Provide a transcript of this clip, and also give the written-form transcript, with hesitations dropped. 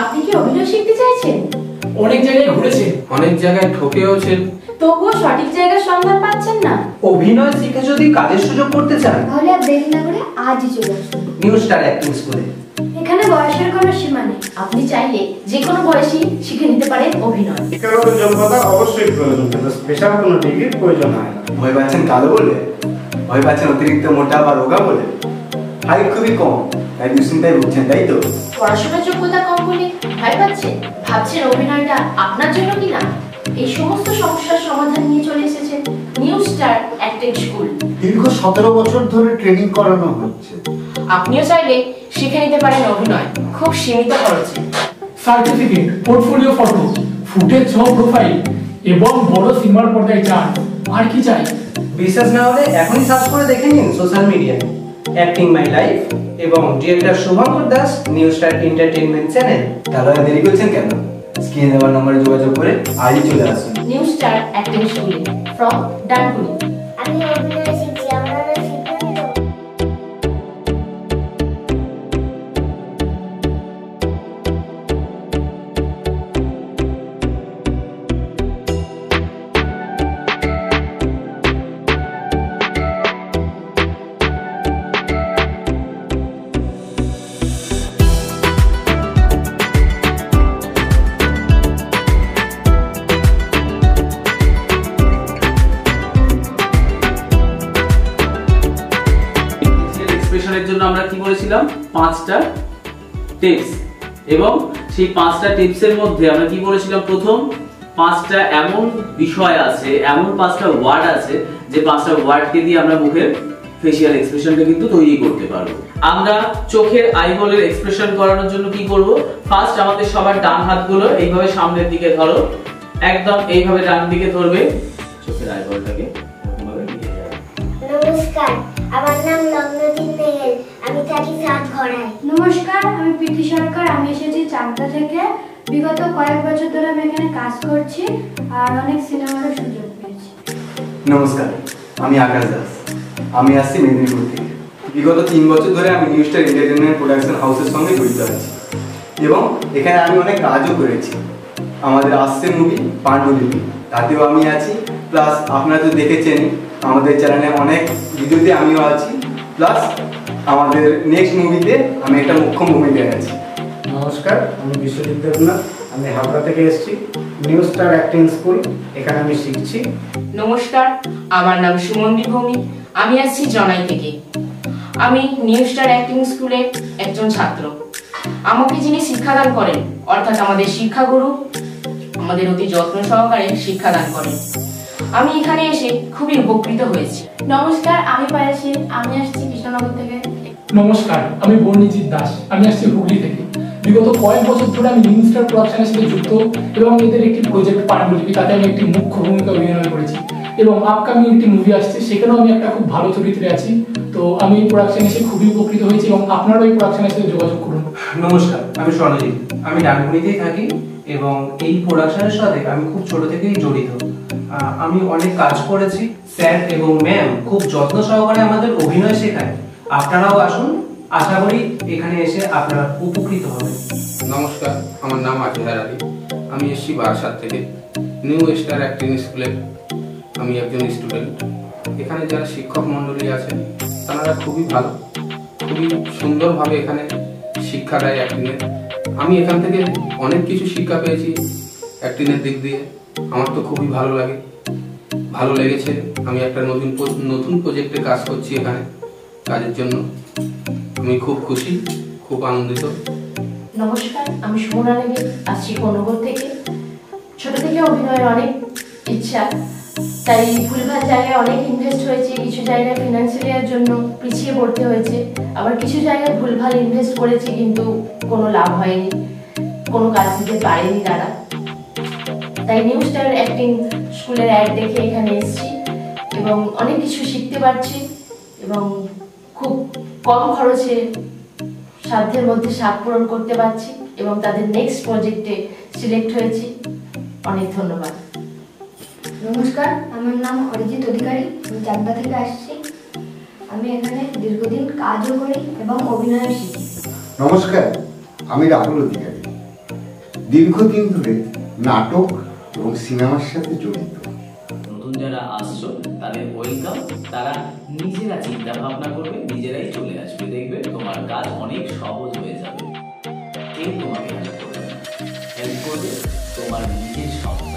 আপনি কি অভিনয় শিখতে চাইছেন? অনেক জায়গায় ঘুরেছেন, অনেক জায়গায় ঠকেওছেন, তবুও সঠিক জায়গার সন্ধান পাচ্ছেন না। অভিনয় শিখে যদি কাজের সুযোগ করতে চান তাহলে আর দেরি না করে আজই চলে আসুন নিউ স্টার অ্যাক্টিং স্কুলে। এখানে বয়সের কোনো সীমা নেই। আপনি চাইলে যে কোনো বয়সী শিখে নিতে পারেন অভিনয়। শিক্ষাগত যোগ্যতা অবশ্যই প্রয়োজন, কিন্তু স্পেশাল কোনো ডিগ্রির প্রয়োজন হয় না। ভয় পাচ্ছেন কালো বলে? ভয় পাচ্ছেন অতিরিক্ত মোটা বা রোগা বলে? হাইট খুবই কম তাই দুশ্চিন্তায় ভুগছেন, তাই তো? পড়াশোনার যোগ্যতা কম বলে ভয় পাচ্ছেন? ভাবছেন অভিনয়টা আপনার জন্য কিনা? এই সমস্ত সমস্যার সমাধান নিয়ে চলে এসেছেন নিউ স্টার অ্যাক্টিং স্কুল। দীর্ঘ 17 বছর ধরে ট্রেনিং করানো হচ্ছে। আপনিও চাইলে শিখে নিতে পারেন অভিনয় খুব সীমিত খরচে। সার্টিফিকেট, পোর্টফোলিও ফটো, ফুটেজ সহ প্রোফাইল এবং বড় সিনেমার পর্দায় চান। আর কি চাই? বিশ্বাস না হলে এখনই সার্চ করে দেখে নিন সোশ্যাল মিডিয়ায় অ্যাক্টিং মাই লাইফ এবং director Shubhankar Das new star entertainment channel. তাহলে দেরি করছেন কেন? স্ক্রিনে দেওয়া নম্বরে যোগাযোগ করে আজই চলে আসুন new star acting school from Dankuni. আমি অভিনয় শিখছি, আপনারা শিখবেন তো? এক্সপ্রেশনের জন্য আমরা কি বলেছিলাম? 5টা টিপস, এবং সেই 5টা টিপসের মধ্যে আমরা কি বলেছিলাম? প্রথম 5টা এমন বিষয় আছে, এমন 5টা ওয়ার্ড আছে যে 5টা ওয়ার্ডকে দিয়ে আমরা মুখের ফেসিয়াল এক্সপ্রেশনটা কিন্তু তৈরি করতে পারবো। আমরা চোখের আইবলের এক্সপ্রেশন করানোর জন্য কি করব? ফার্স্ট আমাদের সবার ডান হাতগুলো এইভাবে সামনের দিকে ধরো, একদম এইভাবে ডান দিকে ধরবে, চোখের আইবলটাকে এরকমভাবে নিয়ে যাবে। নমস্কার, আমার নাম লগ্নদীপ নেহেল, আমি থাকি সাতঘড়ায়। নমস্কার, আমি প্রীতি সরকার, আমি এসেছি চাকদা থেকে। বিগত কয়েক বছর ধরে আমি এখানে কাজ করছি আর অনেক সিনেমারও সুযোগ পেয়েছি। নমস্কার, আমি আকাশ দাস, আমি আসছি মেদিনীপুর থেকে। বিগত 3 বছর ধরে আমি নিউ স্টার এন্টারটেইনমেন্ট প্রোডাকশন হাউসের সঙ্গে জড়িত আছি এবং এখানে আমি অনেক কাজও করেছি। আমাদের আসছে মুভি পাণ্ডুলিপি, তাতেও আমি আছি। প্লাস আপনারা তো দেখেছেন আমাদের চ্যানেলে অনেক ভিডিওতে আমিও আছি। প্লাস আমাদের নেক্সট মুভিতে আমি একটা মুখ্য ভূমিকায় আছি। নমস্কার, আমি বিশ্বজিৎ দেবনাথ, আমি হাবড়া থেকে এসেছি। নিউ স্টার অ্যাক্টিং স্কুল, এখানে আমি শিখছি। নমস্কার, আমার নাম সুমন্দি ভৌমিক, আমি আসছি জনাই থেকে। আমি নিউ স্টার অ্যাক্টিং স্কুলের একজন ছাত্র। আমাকে যিনি শিক্ষাদান করেন, অর্থাৎ আমাদের শিক্ষাগুরু, আমাদের অতি যত্ন সহকারে শিক্ষাদান করেন। আমি এখানে এসে খুবই উপকৃত হয়েছি। নমস্কার, আমি পায়াসী, আমি আসছি কৃষ্ণনগর থেকে। নমস্কার, আমি বর্ণিজিৎ দাস, আমি আসছি হুগলি থেকে। বিগত কয়েক বছর ধরে আমি নিউ স্টার প্রোডাকশনের সাথে যুক্ত এবং এদের একটি প্রজেক্ট পাণ্ডুলিপি, তাতে আমি একটি মুখ্য ভূমিকা অভিনয় করেছি এবং আপকামিং একটি মুভি আসছে, সেখানেও আমি একটা খুব ভালো চরিত্রে আছি। তো আমি এই প্রোডাকশনে এসে খুবই উপকৃত হয়েছি এবং আপনারাও এই প্রোডাকশনের সাথে যোগাযোগ করুন। নমস্কার, আমি স্বর্ণজিৎ, আমি ডানকুনিতেই থাকি এবং এই প্রোডাকশনের সাথে আমি খুব ছোট থেকেই জড়িত। আমি অনেক কাজ করেছি। স্যার এবং ম্যাম খুব যত্ন সহকারে আমাদের অভিনয় শেখায়। আপনারাও আসুন, আশা করি এখানে এসে আপনারা উপকৃত হবেন। নমস্কার, আমার নাম আজহার আলী, আমি এসেছি বারাসাত থেকে। নিউ স্টার অ্যাক্টিং স্কুলে আমি একজন স্টুডেন্ট। এখানে যারা শিক্ষক মণ্ডলী আছেন তারা খুবই ভালো, খুবই সুন্দরভাবে এখানে শিক্ষা দেয় অ্যাক্টিংয়ের। আমি এখান থেকে অনেক কিছু শিক্ষা পেয়েছি অ্যাক্টিংয়ের দিক দিয়ে। আমার তো খুবই ভালো লাগে, ভালো লেগেছে। আমি একটা নতুন প্রজেক্টে কাজ করছি এখানে। কাজের জন্য আমি খুব খুশি, খুব আনন্দিত। নমস্কার, আমি সুমনা নেবে, আসছি কোনগর থেকে। ছোট থেকে অভিনয়ের অনেক ইচ্ছা, তাই ভুলভাল জায়গায় অনেক ইনভেস্ট হয়েছে। কিছু জায়গায় ফিনান্সিয়ালের জন্য পিছিয়ে পড়তে হয়েছে, আবার কিছু জায়গায় ভুলভাল ইনভেস্ট করেছি কিন্তু কোনো লাভ হয়নি, কোনো কাজ দিতে পারেনি তারা। তাই নিউ স্টার অ্যাক্টিং স্কুলের অ্যাড দেখে এখানে এসেছি এবং অনেক কিছু শিখতে পারছি এবং খুব কম খরচে সাধ্যের মধ্যে স্বাদ পূরণ করতে পারছি এবং তাদের নেক্সট প্রজেক্টে সিলেক্ট হয়েছি। অনেক ধন্যবাদ। নমস্কার, আমার নাম অরিজিৎ অধিকারী, আমি চাকদা থেকে আসছি। আমি এখানে দীর্ঘদিন কাজও করি এবং অভিনয় শিখি। নমস্কার, আমি রাহুল অধিকারী, দীর্ঘদিন ধরে নাটক এবং সিনেমার সাথে জড়িত। নতুন যারা আসছো তাদের ওয়েলকাম। তারা নিজেরা চিন্তা ভাবনা করবে, নিজেরাই চলে আসবে, দেখবে তোমার কাজ অনেক সহজ হয়ে যাবে। কেউ তোমাকে হেল্প করবে না, হেল্প করবে তোমার নিজের স্বপ্ন।